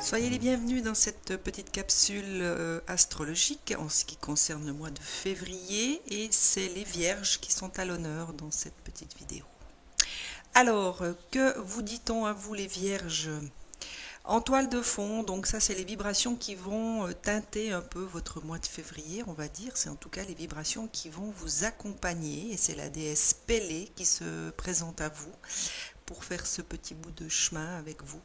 Soyez les bienvenus dans cette petite capsule astrologique en ce qui concerne le mois de février, et c'est les vierges qui sont à l'honneur dans cette petite vidéo. Alors, que vous dit-on à vous les vierges? En toile de fond, donc ça c'est les vibrations qui vont teinter un peu votre mois de février, on va dire. C'est en tout cas les vibrations qui vont vous accompagner, et c'est la déesse Pélée qui se présente à vous pour faire ce petit bout de chemin avec vous.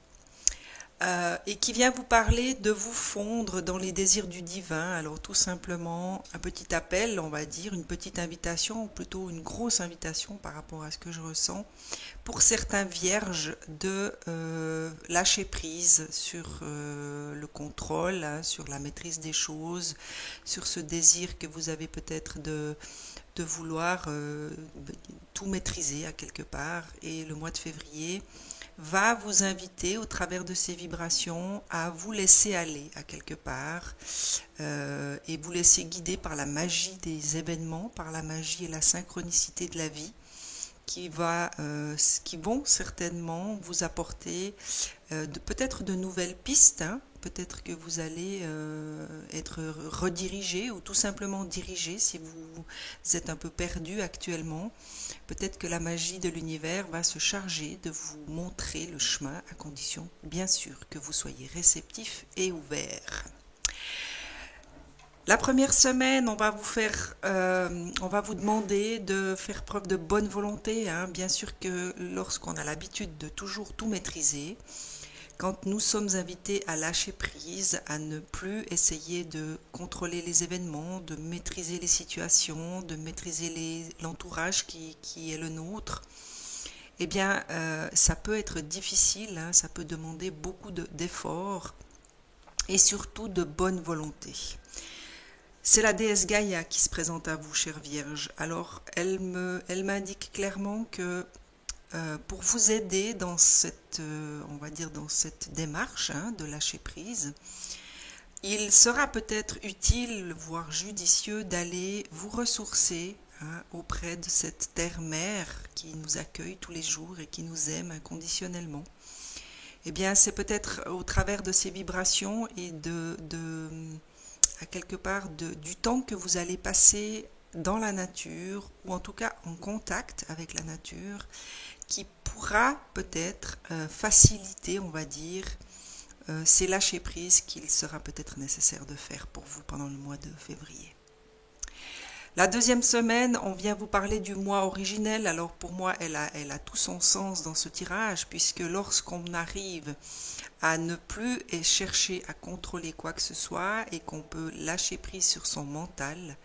Et qui vient vous parler de vous fondre dans les désirs du divin. Alors tout simplement un petit appel, on va dire, une petite invitation, ou plutôt une grosse invitation par rapport à ce que je ressens, pour certains vierges de lâcher prise sur le contrôle, hein, sur la maîtrise des choses, sur ce désir que vous avez peut-être de vouloir tout maîtriser à quelque part. Et le mois de février va vous inviter au travers de ces vibrations à vous laisser aller à quelque part et vous laisser guider par la magie des événements, par la magie et la synchronicité de la vie qui vont certainement vous apporter peut-être de nouvelles pistes, hein. Peut-être que vous allez être redirigé ou tout simplement dirigé si vous êtes un peu perdu actuellement. Peut-être que la magie de l'univers va se charger de vous montrer le chemin, à condition bien sûr que vous soyez réceptif et ouvert. La première semaine, on va vous demander de faire preuve de bonne volonté, hein. Bien sûr que lorsqu'on a l'habitude de toujours tout maîtriser, quand nous sommes invités à lâcher prise, à ne plus essayer de contrôler les événements, de maîtriser les situations, de maîtriser l'entourage qui est le nôtre, eh bien, ça peut être difficile, hein. Ça peut demander beaucoup d'efforts et surtout de bonne volonté. C'est la déesse Gaïa qui se présente à vous, chère Vierge. Alors, elle m'indique clairement que pour vous aider dans cette, on va dire dans cette démarche, hein, de lâcher prise, il sera peut-être utile, voire judicieux, d'aller vous ressourcer, hein, auprès de cette terre-mère qui nous accueille tous les jours et qui nous aime inconditionnellement. Eh bien, c'est peut-être au travers de ces vibrations et à quelque part du temps que vous allez passer dans la nature, ou en tout cas en contact avec la nature, qui pourra peut-être faciliter, on va dire, ces lâcher-prises qu'il sera peut-être nécessaire de faire pour vous pendant le mois de février. La deuxième semaine, on vient vous parler du mois originel. Alors pour moi, elle a tout son sens dans ce tirage, puisque lorsqu'on arrive à ne plus chercher à contrôler quoi que ce soit et qu'on peut lâcher prise sur son mental,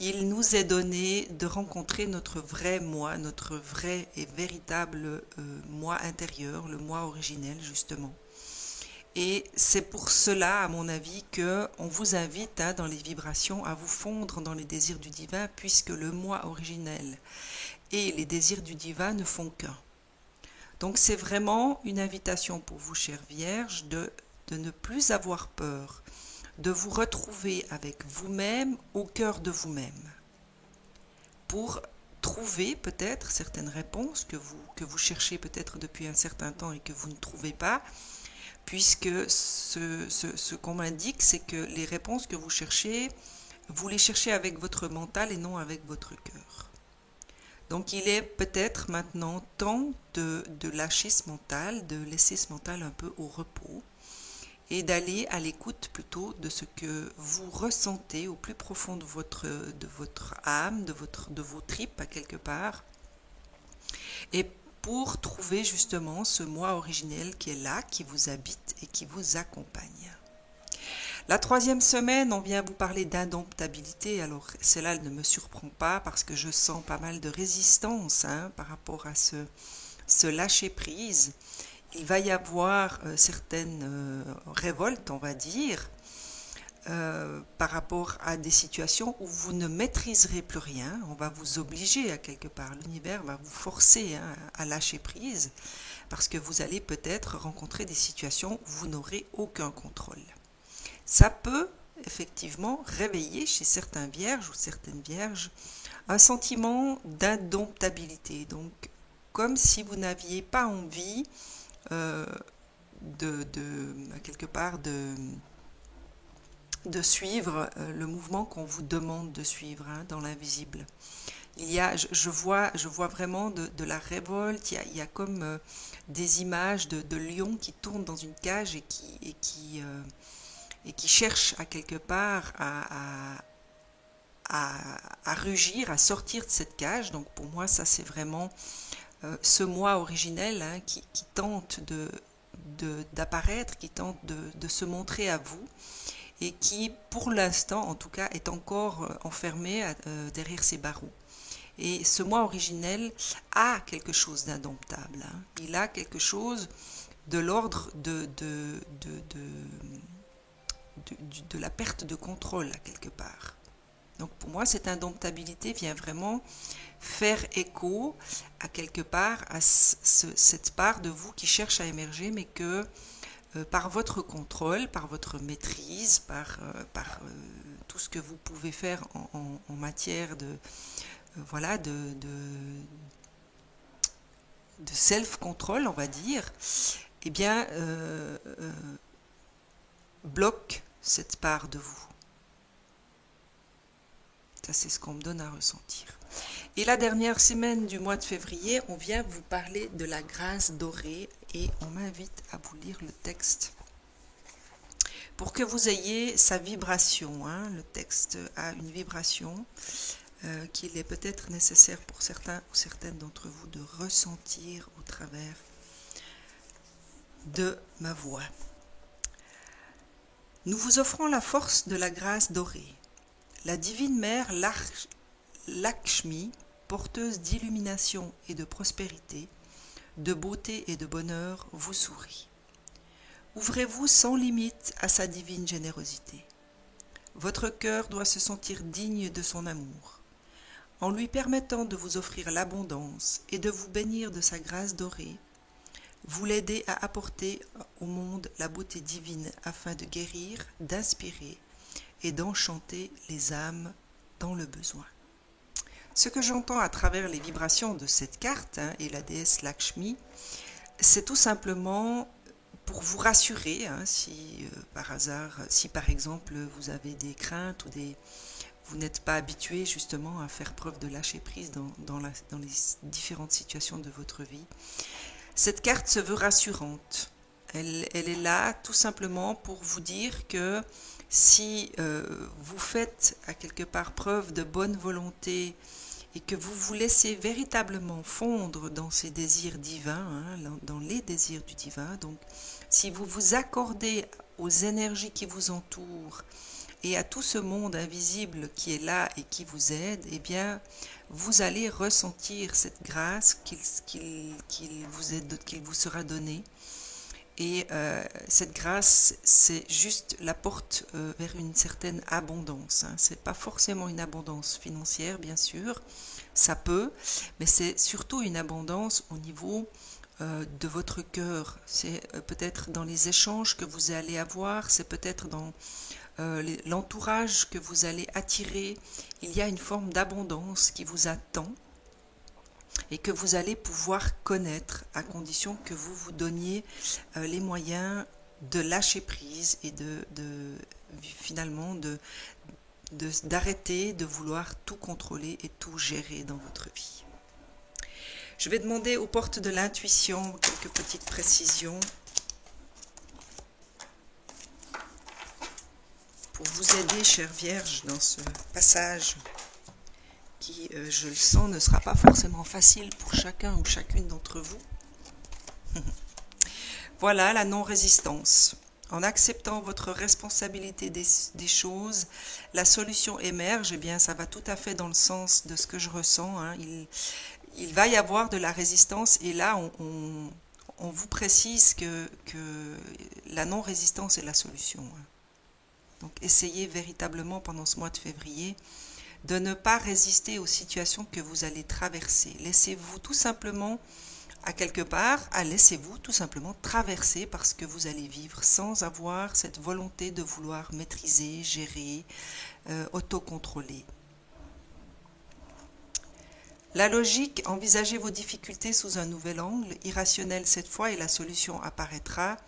il nous est donné de rencontrer notre vrai moi, notre vrai et véritable moi intérieur, le moi originel justement. Et c'est pour cela, à mon avis, qu'on vous invite, hein, dans les vibrations, à vous fondre dans les désirs du divin, puisque le moi originel et les désirs du divin ne font qu'un. Donc c'est vraiment une invitation pour vous, chère Vierge, de ne plus avoir peur, de vous retrouver avec vous-même, au cœur de vous-même, pour trouver peut-être certaines réponses que vous cherchez peut-être depuis un certain temps et que vous ne trouvez pas, puisque ce qu'on m'indique, c'est que les réponses que vous les cherchez avec votre mental et non avec votre cœur. Donc il est peut-être maintenant temps de lâcher ce mental, de laisser ce mental un peu au repos, et d'aller à l'écoute plutôt de ce que vous ressentez au plus profond de votre âme, de vos tripes à quelque part, et pour trouver justement ce moi originel qui est là, qui vous habite et qui vous accompagne. La troisième semaine, on vient vous parler d'indomptabilité. Alors celle-là ne me surprend pas parce que je sens pas mal de résistance, hein, par rapport à ce lâcher-prise. Il va y avoir certaines révoltes, on va dire, par rapport à des situations où vous ne maîtriserez plus rien. On va vous obliger à quelque part, l'univers va vous forcer, hein, à lâcher prise, parce que vous allez peut-être rencontrer des situations où vous n'aurez aucun contrôle. Ça peut effectivement réveiller chez certains vierges ou certaines vierges un sentiment d'indomptabilité, donc comme si vous n'aviez pas envie quelque part de suivre le mouvement qu'on vous demande de suivre, hein, dans l'invisible. Je vois vraiment de la révolte, il y a comme des images de lions qui tournent dans une cage et qui cherchent à quelque part à rugir, à sortir de cette cage. Donc pour moi, ça c'est vraiment ce moi originel, hein, qui tente d'apparaître, qui tente de se montrer à vous, et qui, pour l'instant en tout cas, est encore enfermé derrière ses barreaux. Et ce moi originel a quelque chose d'indomptable, hein. Il a quelque chose de l'ordre de la perte de contrôle, à quelque part. Donc pour moi, cette indomptabilité vient vraiment faire écho à quelque part à cette part de vous qui cherche à émerger, mais que par votre contrôle, par votre maîtrise, par tout ce que vous pouvez faire en matière de voilà, de self-control, on va dire, eh bien, bloque cette part de vous. Ça, c'est ce qu'on me donne à ressentir. Et la dernière semaine du mois de février, on vient vous parler de la grâce dorée, et on m'invite à vous lire le texte pour que vous ayez sa vibration, hein. Le texte a une vibration qu'il est peut-être nécessaire pour certains ou certaines d'entre vous de ressentir au travers de ma voix. Nous vous offrons la force de la grâce dorée. La divine mère Lakshmi, porteuse d'illumination et de prospérité, de beauté et de bonheur, vous sourit. Ouvrez-vous sans limite à sa divine générosité. Votre cœur doit se sentir digne de son amour. En lui permettant de vous offrir l'abondance et de vous bénir de sa grâce dorée, vous l'aidez à apporter au monde la beauté divine afin de guérir, d'inspirer et d'enchanter les âmes dans le besoin. Ce que j'entends à travers les vibrations de cette carte, hein, et la déesse Lakshmi, c'est tout simplement pour vous rassurer, hein, si par hasard, si par exemple vous avez des craintes ou vous n'êtes pas habitué justement à faire preuve de lâcher prise dans les différentes situations de votre vie. Cette carte se veut rassurante. Elle est là tout simplement pour vous dire que si vous faites à quelque part preuve de bonne volonté et que vous vous laissez véritablement fondre dans ces désirs divins, hein, dans les désirs du divin, donc si vous vous accordez aux énergies qui vous entourent et à tout ce monde invisible qui est là et qui vous aide, eh bien, vous allez ressentir cette grâce qu'il vous sera donnée. Et cette grâce, c'est juste la porte vers une certaine abondance, hein. C'est pas forcément une abondance financière, bien sûr, ça peut, mais c'est surtout une abondance au niveau de votre cœur. C'est peut-être dans les échanges que vous allez avoir, c'est peut-être dans l'entourage que vous allez attirer. Il y a une forme d'abondance qui vous attend et que vous allez pouvoir connaître à condition que vous vous donniez les moyens de lâcher prise et finalement d'arrêter de vouloir tout contrôler et tout gérer dans votre vie. Je vais demander aux portes de l'intuition quelques petites précisions pour vous aider, chère Vierge, dans ce passage qui, je le sens, ne sera pas forcément facile pour chacun ou chacune d'entre vous. Voilà la non-résistance. En acceptant votre responsabilité des choses, la solution émerge. Eh bien, ça va tout à fait dans le sens de ce que je ressens, hein. Il va y avoir de la résistance, et là, on vous précise que la non-résistance est la solution, hein. Donc, essayez véritablement pendant ce mois de février de ne pas résister aux situations que vous allez traverser. Laissez-vous tout simplement, laissez-vous tout simplement traverser par ce que vous allez vivre sans avoir cette volonté de vouloir maîtriser, gérer, autocontrôler. La logique, envisagez vos difficultés sous un nouvel angle, irrationnel cette fois, et la solution apparaîtra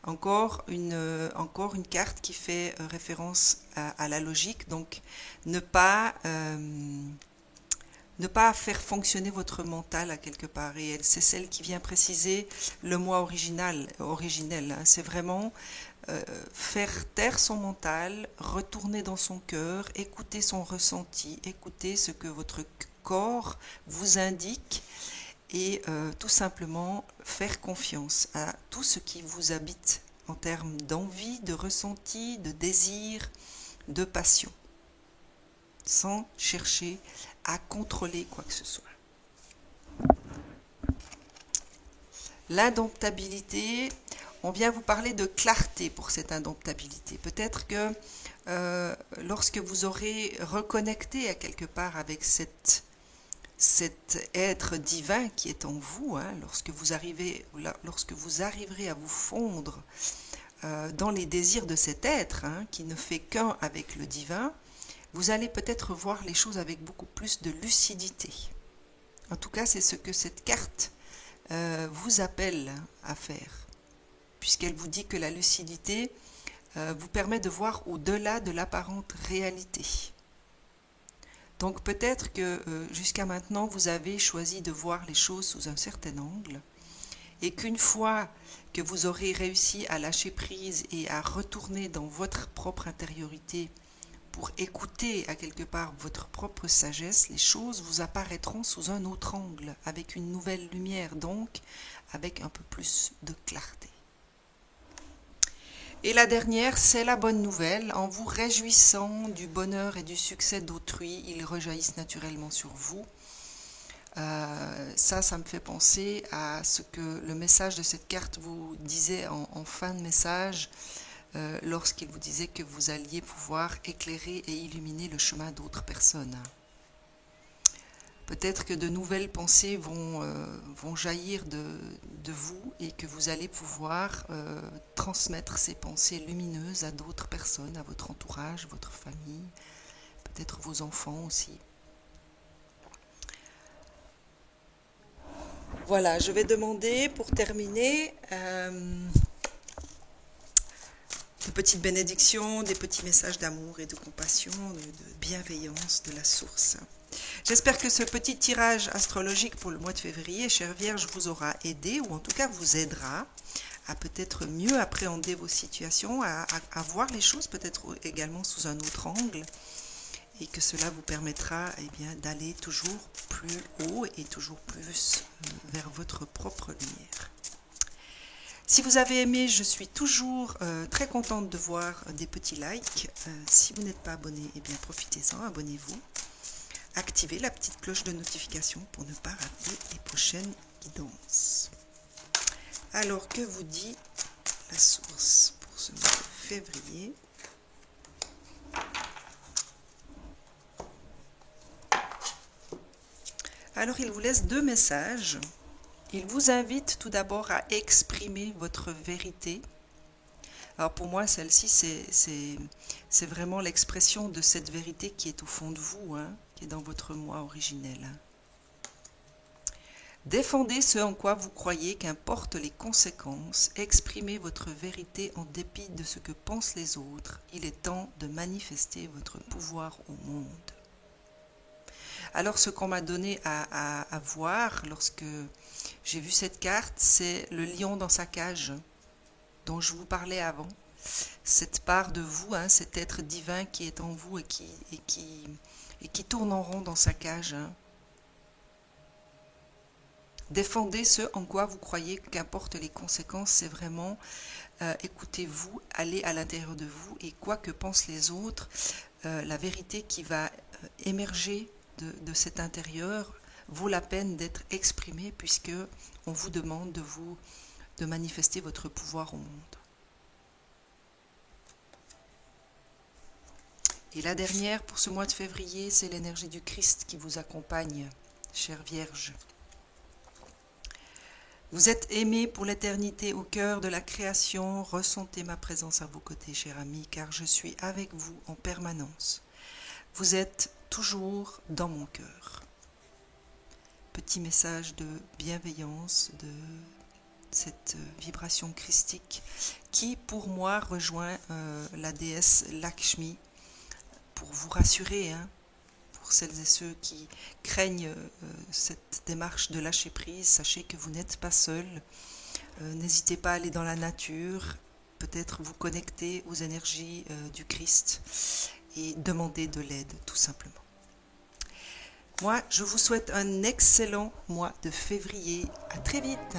Encore une carte qui fait référence à la logique, donc ne pas, ne pas faire fonctionner votre mental à quelque part. Et c'est celle qui vient préciser le moi originel. Hein. C'est vraiment faire taire son mental, retourner dans son cœur, écouter son ressenti, écouter ce que votre corps vous indique et tout simplement faire confiance à tout ce qui vous habite en termes d'envie, de ressenti, de désir, de passion, sans chercher à contrôler quoi que ce soit. L'indomptabilité, on vient vous parler de clarté pour cette indomptabilité. Peut-être que lorsque vous aurez reconnecté à quelque part avec cet être divin qui est en vous, hein, lorsque vous arriverez à vous fondre dans les désirs de cet être, hein, qui ne fait qu'un avec le divin, vous allez peut-être voir les choses avec beaucoup plus de lucidité. En tout cas, c'est ce que cette carte vous appelle à faire, puisqu'elle vous dit que la lucidité vous permet de voir au-delà de l'apparente réalité. Donc peut-être que jusqu'à maintenant, vous avez choisi de voir les choses sous un certain angle, et qu'une fois que vous aurez réussi à lâcher prise et à retourner dans votre propre intériorité pour écouter à quelque part votre propre sagesse, les choses vous apparaîtront sous un autre angle, avec une nouvelle lumière, donc avec un peu plus de clarté. Et la dernière, c'est la bonne nouvelle. En vous réjouissant du bonheur et du succès d'autrui, ils rejaillissent naturellement sur vous. Ça me fait penser à ce que le message de cette carte vous disait en fin de message, lorsqu'il vous disait que vous alliez pouvoir éclairer et illuminer le chemin d'autres personnes. Peut-être que de nouvelles pensées vont jaillir de vous et que vous allez pouvoir transmettre ces pensées lumineuses à d'autres personnes, à votre entourage, votre famille, peut-être vos enfants aussi. Voilà, je vais demander pour terminer de petites bénédictions, des petits messages d'amour et de compassion, de bienveillance de la source. J'espère que ce petit tirage astrologique pour le mois de février, chère Vierge, vous aura aidé, ou en tout cas vous aidera à peut-être mieux appréhender vos situations, à voir les choses peut-être également sous un autre angle, et que cela vous permettra d'aller toujours plus haut et toujours plus vers votre propre lumière. Si vous avez aimé, je suis toujours très contente de voir des petits likes. Si vous n'êtes pas abonné, profitez-en, abonnez-vous. Activez la petite cloche de notification pour ne pas rater les prochaines guidances. Alors, que vous dit la source pour ce mois de février ? Alors, il vous laisse deux messages. Il vous invite tout d'abord à exprimer votre vérité. Alors pour moi, celle-ci, c'est vraiment l'expression de cette vérité qui est au fond de vous, hein, qui est dans votre moi originel. Défendez ce en quoi vous croyez, qu'importe les conséquences. Exprimez votre vérité en dépit de ce que pensent les autres. Il est temps de manifester votre pouvoir au monde. Alors ce qu'on m'a donné à voir lorsque j'ai vu cette carte, c'est le lion dans sa cage dont je vous parlais avant. Cette part de vous, hein, cet être divin qui est en vous et qui tourne en rond dans sa cage. Hein. Défendez ce en quoi vous croyez, qu'importe les conséquences, c'est vraiment écoutez-vous, allez à l'intérieur de vous et quoi que pensent les autres, la vérité qui va émerger de cet intérieur vaut la peine d'être exprimée puisque on vous demande de manifester votre pouvoir au monde. Et la dernière pour ce mois de février, c'est l'énergie du Christ qui vous accompagne, chère Vierge. Vous êtes aimée pour l'éternité au cœur de la création. Ressentez ma présence à vos côtés, chère amie, car je suis avec vous en permanence. Vous êtes toujours dans mon cœur. Petit message de bienveillance, cette vibration christique qui pour moi rejoint la déesse Lakshmi, pour vous rassurer, hein, pour celles et ceux qui craignent cette démarche de lâcher prise. Sachez que vous n'êtes pas seul. N'hésitez pas à aller dans la nature, peut-être vous connecter aux énergies du Christ et demander de l'aide tout simplement. Moi, je vous souhaite un excellent mois de février. À très vite.